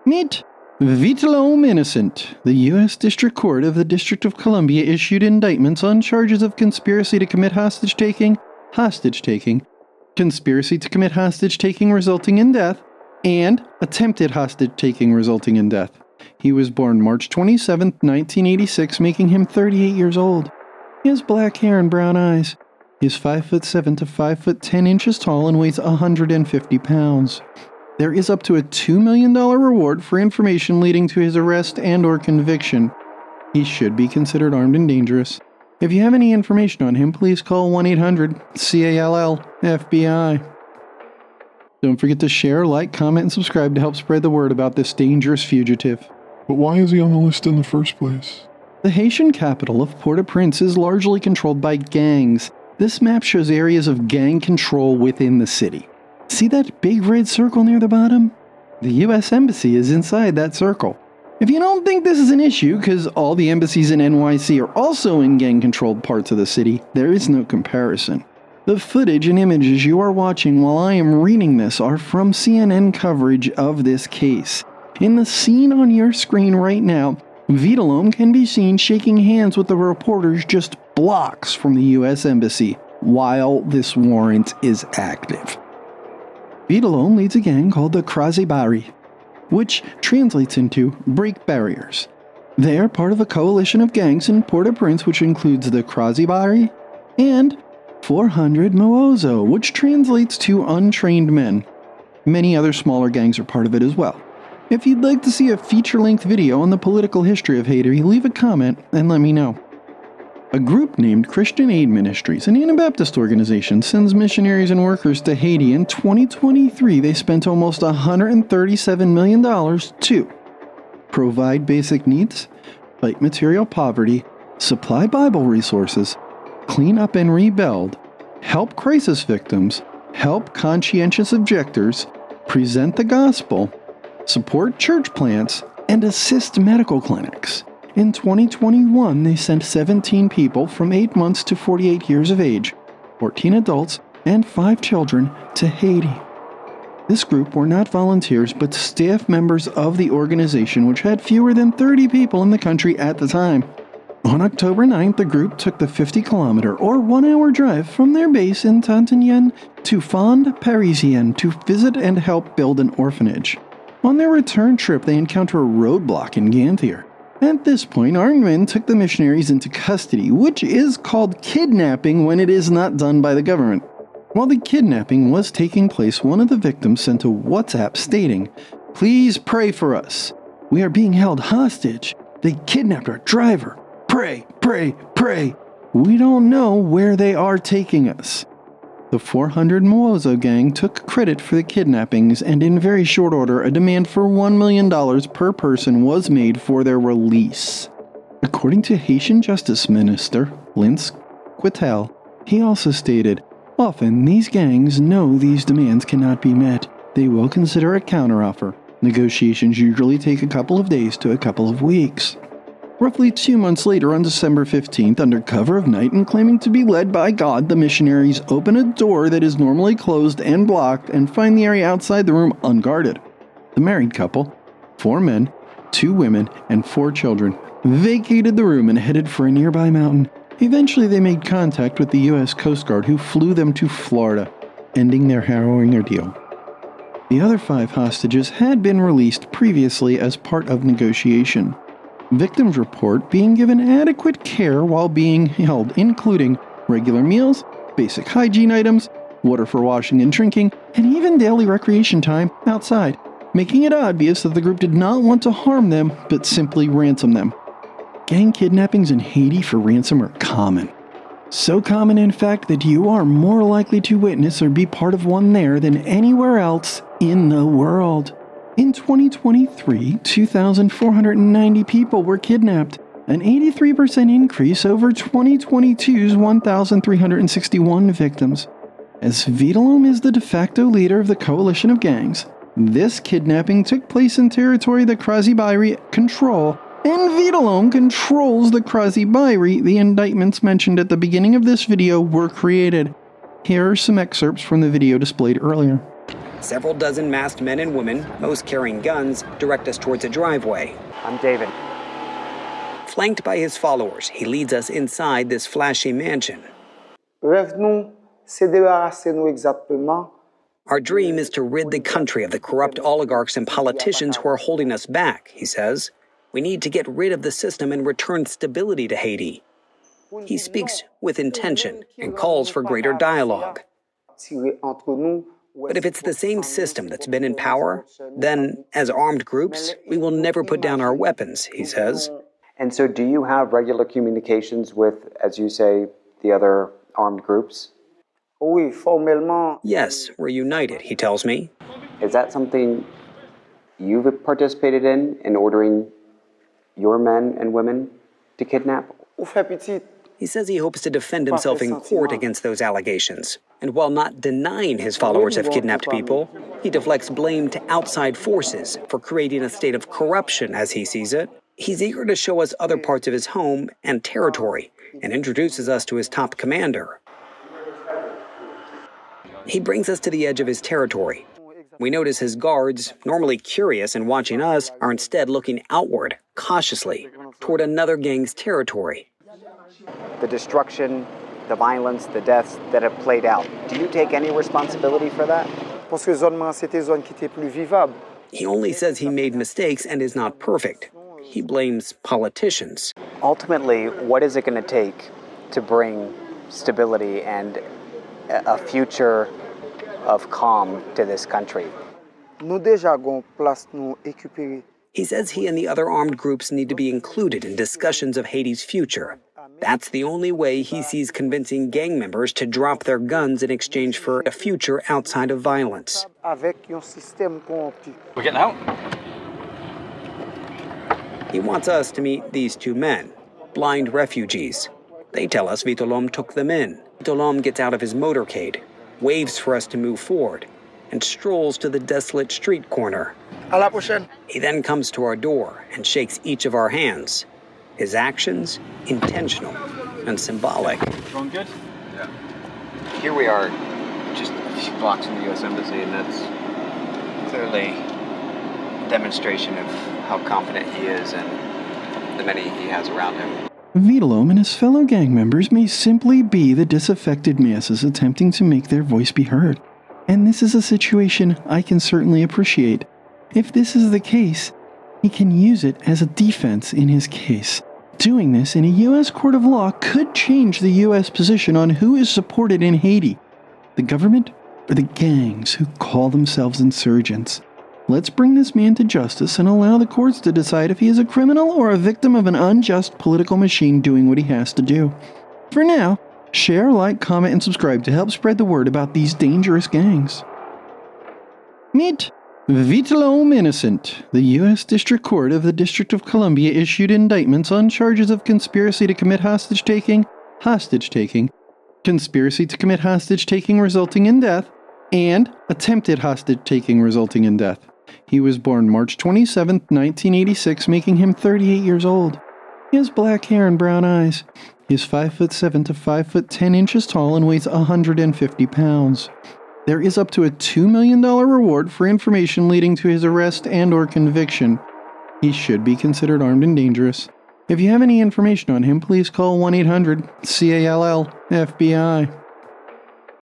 Meet Vitel'Homme Innocent. The U.S. District Court of the District of Columbia issued indictments on charges of conspiracy to commit hostage-taking, conspiracy to commit hostage-taking resulting in death, and attempted hostage-taking resulting in death. He was born March 27, 1986, making him 38 years old. He has black hair and brown eyes. He is 5'7" to 5'10" tall and weighs 150 pounds. There is up to a $2 million reward for information leading to his arrest and/or conviction. He should be considered armed and dangerous. If you have any information on him, please call 1-800-CALL-FBI. Don't forget to share, like, comment, and subscribe to help spread the word about this dangerous fugitive. But why is he on the list in the first place? The Haitian capital of Port-au-Prince is largely controlled by gangs. This map shows areas of gang control within the city. See that big red circle near the bottom? The U.S. Embassy is inside that circle. If you don't think this is an issue, because all the embassies in NYC are also in gang-controlled parts of the city, there is no comparison. The footage and images you are watching while I am reading this are from CNN coverage of this case. In the scene on your screen right now, Vitel'Homme can be seen shaking hands with the reporters just blocks from the U.S. Embassy while this warrant is active. Vitel'Homme leads a gang called the Kraze Barye, which translates into break barriers. They are part of a coalition of gangs in Port-au-Prince which includes the Kraze Barye and 400 Mawozo, which translates to untrained men. Many other smaller gangs are part of it as well. If you'd like to see a feature-length video on the political history of Haiti, leave a comment and let me know. A group named Christian Missionaries, an Anabaptist organization, sends missionaries and workers to Haiti. In 2023, they spent almost $137 million to provide basic needs, fight material poverty, supply Bible resources, clean up and rebuild, help crisis victims, help conscientious objectors, present the gospel, support church plants, and assist medical clinics. In 2021, they sent 17 people from 8 months to 48 years of age, 14 adults, and 5 children to Haiti. This group were not volunteers, but staff members of the organization, which had fewer than 30 people in the country at the time. On October 9th, the group took the 50-kilometer or 1-hour drive from their base in Tantanyen to Fond Parisien to visit and help build an orphanage. On their return trip, they encounter a roadblock in Ganthier. At this point, armed men took the missionaries into custody, which is called kidnapping when it is not done by the government. While the kidnapping was taking place, one of the victims sent a WhatsApp stating, "Please pray for us. We are being held hostage. They kidnapped our driver. Pray, pray, pray. We don't know where they are taking us." The 400 Mawozo gang took credit for the kidnappings, and in very short order, a demand for $1 million per person was made for their release. According to Haitian Justice Minister Lince Quitel, he also stated, "Often these gangs know these demands cannot be met. They will consider a counteroffer. Negotiations usually take a couple of days to a couple of weeks." Roughly 2 months later, on December 15th, under cover of night and claiming to be led by God, the missionaries open a door that is normally closed and blocked and find the area outside the room unguarded. The married couple, 4 men, 2 women, and 4 children, vacated the room and headed for a nearby mountain. Eventually, they made contact with the U.S. Coast Guard, who flew them to Florida, ending their harrowing ordeal. The other 5 hostages had been released previously as part of negotiation. Victims report being given adequate care while being held, including regular meals, basic hygiene items, water for washing and drinking, and even daily recreation time outside, making it obvious that the group did not want to harm them, but simply ransom them. Gang kidnappings in Haiti for ransom are common. So common, in fact, that you are more likely to witness or be part of one there than anywhere else in the world. In 2023, 2,490 people were kidnapped, an 83% increase over 2022's 1,361 victims. As Vitel'Homme is the de facto leader of the coalition of gangs, this kidnapping took place in territory the Kraze Barye control, and Vitel'Homme controls the Kraze Barye. The indictments mentioned at the beginning of this video were created. Here are some excerpts from the video displayed earlier. Several dozen masked men and women, most carrying guns, direct us towards a driveway. I'm David. Flanked by his followers, he leads us inside this flashy mansion. Rêve-nous, c'est débarrasser-nous exactement. Our dream is to rid the country of the corrupt oligarchs and politicians who are holding us back, he says. We need to get rid of the system and return stability to Haiti. He speaks with intention and calls for greater dialogue. But if it's the same system that's been in power, then, as armed groups, we will never put down our weapons, he says. And so do you have regular communications with, as you say, the other armed groups? Yes, we're united, he tells me. Is that something you've participated in ordering your men and women to kidnap? He says he hopes to defend himself in court against those allegations. And while not denying his followers have kidnapped people, he deflects blame to outside forces for creating a state of corruption, as he sees it. He's eager to show us other parts of his home and territory and introduces us to his top commander. He brings us to the edge of his territory. We notice his guards, normally curious and watching us, are instead looking outward, cautiously, toward another gang's territory. The destruction, the violence, the deaths that have played out, do you take any responsibility for that? He only says he made mistakes and is not perfect. He blames politicians. Ultimately, what is it going to take to bring stability and a future of calm to this country? He says he and the other armed groups need to be included in discussions of Haiti's future. That's the only way he sees convincing gang members to drop their guns in exchange for a future outside of violence. We're getting out. He wants us to meet these two men, blind refugees. They tell us Vitel'Homme took them in. Vitel'Homme gets out of his motorcade, waves for us to move forward, and strolls to the desolate street corner. He then comes to our door and shakes each of our hands. His actions, intentional and symbolic. Going good? Yeah. Here we are, just a few blocks from the U.S. Embassy, and that's clearly a demonstration of how confident he is and the many he has around him. Vitel'Homme and his fellow gang members may simply be the disaffected masses attempting to make their voice be heard. And this is a situation I can certainly appreciate. If this is the case, he can use it as a defense in his case. Doing this in a U.S. court of law could change the U.S. position on who is supported in Haiti, the government or the gangs who call themselves insurgents. Let's bring this man to justice and allow the courts to decide if he is a criminal or a victim of an unjust political machine doing what he has to do. For now, share, like, comment, and subscribe to help spread the word about these dangerous gangs. Meet Vitel'Homme Innocent. The U.S. District Court of the District of Columbia issued indictments on charges of conspiracy to commit hostage-taking, conspiracy to commit hostage-taking resulting in death, and attempted hostage-taking resulting in death. He was born March 27, 1986, making him 38 years old. He has black hair and brown eyes. He is 5'7" to 5'10" tall and weighs 150 pounds. There is up to a $2 million reward for information leading to his arrest and/or conviction. He should be considered armed and dangerous. If you have any information on him, please call 1-800-CALL-FBI.